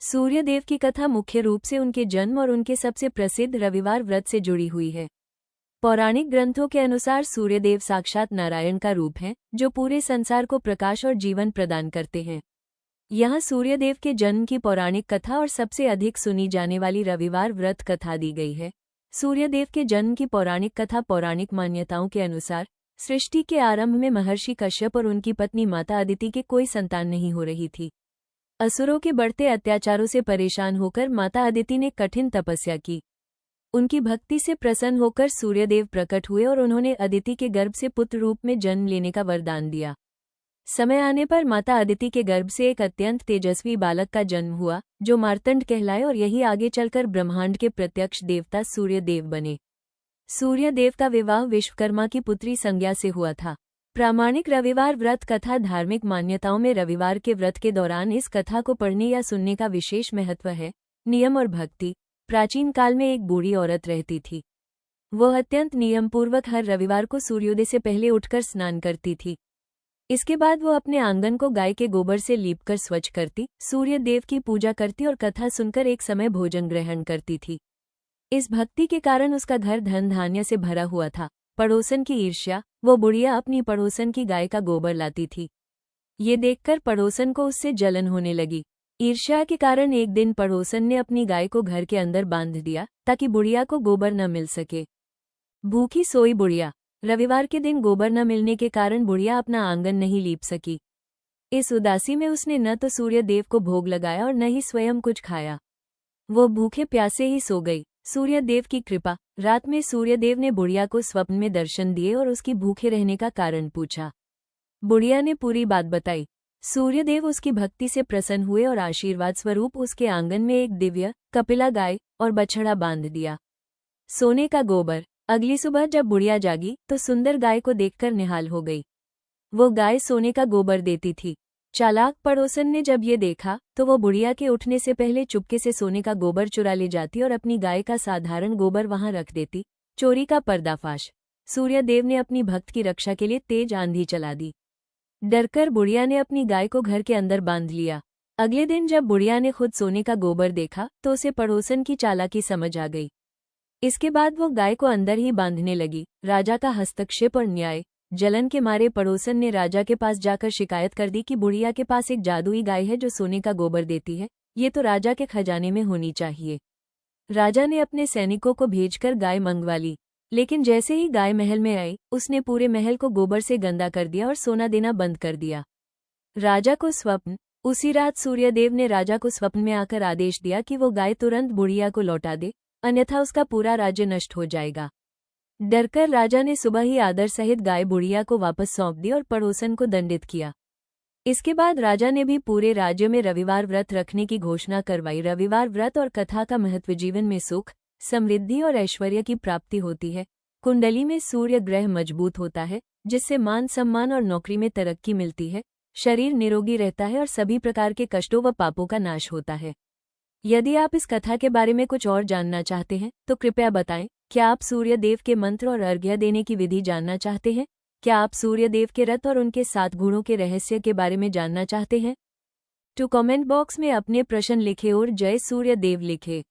सूर्यदेव की कथा मुख्य रूप से उनके जन्म और उनके सबसे प्रसिद्ध रविवार व्रत से जुड़ी हुई है। पौराणिक ग्रंथों के अनुसार सूर्यदेव साक्षात नारायण का रूप हैं, जो पूरे संसार को प्रकाश और जीवन प्रदान करते हैं। यहाँ सूर्यदेव के जन्म की पौराणिक कथा और सबसे अधिक सुनी जाने वाली रविवार व्रत कथा दी गई है। सूर्यदेव के जन्म की पौराणिक कथा पौराणिक मान्यताओं के अनुसार सृष्टि के आरंभ में महर्षि कश्यप और उनकी पत्नी माता अदिति के कोई संतान नहीं हो रही थी। असुरों के बढ़ते अत्याचारों से परेशान होकर माता अदिति ने कठिन तपस्या की। उनकी भक्ति से प्रसन्न होकर सूर्यदेव प्रकट हुए और उन्होंने अदिति के गर्भ से पुत्र रूप में जन्म लेने का वरदान दिया। समय आने पर माता अदिति के गर्भ से एक अत्यंत तेजस्वी बालक का जन्म हुआ, जो मार्तंड कहलाए और यही आगे चलकर ब्रह्मांड के प्रत्यक्ष देवता सूर्यदेव बने। सूर्यदेव का विवाह विश्वकर्मा की पुत्री संज्ञा से हुआ था। प्रामाणिक रविवार व्रत कथा धार्मिक मान्यताओं में रविवार के व्रत के दौरान इस कथा को पढ़ने या सुनने का विशेष महत्व है। नियम और भक्ति। प्राचीन काल में एक बूढ़ी औरत रहती थी। वह अत्यंत नियमपूर्वक हर रविवार को सूर्योदय से पहले उठकर स्नान करती थी। इसके बाद वो अपने आंगन को गाय के गोबर से लीपकर स्वच्छ करती, सूर्यदेव की पूजा करती और कथा सुनकर एक समय भोजन ग्रहण करती थी। इस भक्ति के कारण उसका घर धन धान्य से भरा हुआ था। पड़ोसन की ईर्ष्या। वो बुढ़िया अपनी पड़ोसन की गाय का गोबर लाती थी। ये देखकर पड़ोसन को उससे जलन होने लगी। ईर्ष्या के कारण एक दिन पड़ोसन ने अपनी गाय को घर के अंदर बांध दिया, ताकि बुढ़िया को गोबर न मिल सके। भूखी सोई बुढ़िया। रविवार के दिन गोबर न मिलने के कारण बुढ़िया अपना आंगन नहीं लीप सकी। इस उदासी में उसने न तो सूर्यदेव को भोग लगाया और न ही स्वयं कुछ खाया। वो भूखे प्यासे ही सो गई। सूर्यदेव की कृपा। रात में सूर्यदेव ने बुढ़िया को स्वप्न में दर्शन दिए और उसकी भूखे रहने का कारण पूछा। बुढ़िया ने पूरी बात बताई। सूर्यदेव उसकी भक्ति से प्रसन्न हुए और आशीर्वाद स्वरूप उसके आंगन में एक दिव्य कपिला गाय और बछड़ा बांध दिया। सोने का गोबर। अगली सुबह जब बुढ़िया जागी तो सुंदर गाय को देखकर निहाल हो गई। वो गाय सोने का गोबर देती थी। चालाक पड़ोसन ने जब ये देखा तो वो बुढ़िया के उठने से पहले चुपके से सोने का गोबर चुरा ले जाती और अपनी गाय का साधारण गोबर वहां रख देती। चोरी का पर्दाफाश। सूर्यदेव ने अपनी भक्त की रक्षा के लिए तेज आंधी चला दी। डरकर बुढ़िया ने अपनी गाय को घर के अंदर बांध लिया। अगले दिन जब बुढ़िया ने खुद सोने का गोबर देखा तो उसे पड़ोसन की चालाकी समझ आ गई। इसके बाद वो गाय को अंदर ही बांधने लगी। राजा का हस्तक्षेप और न्याय। जलन के मारे पड़ोसन ने राजा के पास जाकर शिकायत कर दी कि बुढ़िया के पास एक जादुई गाय है जो सोने का गोबर देती है। ये तो राजा के खजाने में होनी चाहिए। राजा ने अपने सैनिकों को भेजकर गाय मंगवा ली, लेकिन जैसे ही गाय महल में आई उसने पूरे महल को गोबर से गंदा कर दिया और सोना देना बंद कर दिया। राजा को स्वप्न। उसी रात सूर्यदेव ने राजा को स्वप्न में आकर आदेश दिया कि वो गाय तुरंत बुढ़िया को लौटा दे, अन्यथा उसका पूरा राज्य नष्ट हो जाएगा। डरकर राजा ने सुबह ही आदर सहित गाय बुढ़िया को वापस सौंप दी और पड़ोसन को दंडित किया। इसके बाद राजा ने भी पूरे राज्य में रविवार व्रत रखने की घोषणा करवाई। रविवार व्रत और कथा का महत्व। जीवन में सुख, समृद्धि और ऐश्वर्य की प्राप्ति होती है। कुंडली में सूर्य ग्रह मजबूत होता है, जिससे मान सम्मान और नौकरी में तरक्की मिलती है। शरीर निरोगी रहता है और सभी प्रकार के कष्टों व पापों का नाश होता है। यदि आप इस कथा के बारे में कुछ और जानना चाहते हैं तो कृपया बताएं। क्या आप सूर्यदेव के मंत्र और अर्घ्य देने की विधि जानना चाहते हैं? क्या आप सूर्यदेव के रथ और उनके 7 गुणों के रहस्य के बारे में जानना चाहते हैं? तो कमेंट बॉक्स में अपने प्रश्न लिखें और जय सूर्यदेव लिखें।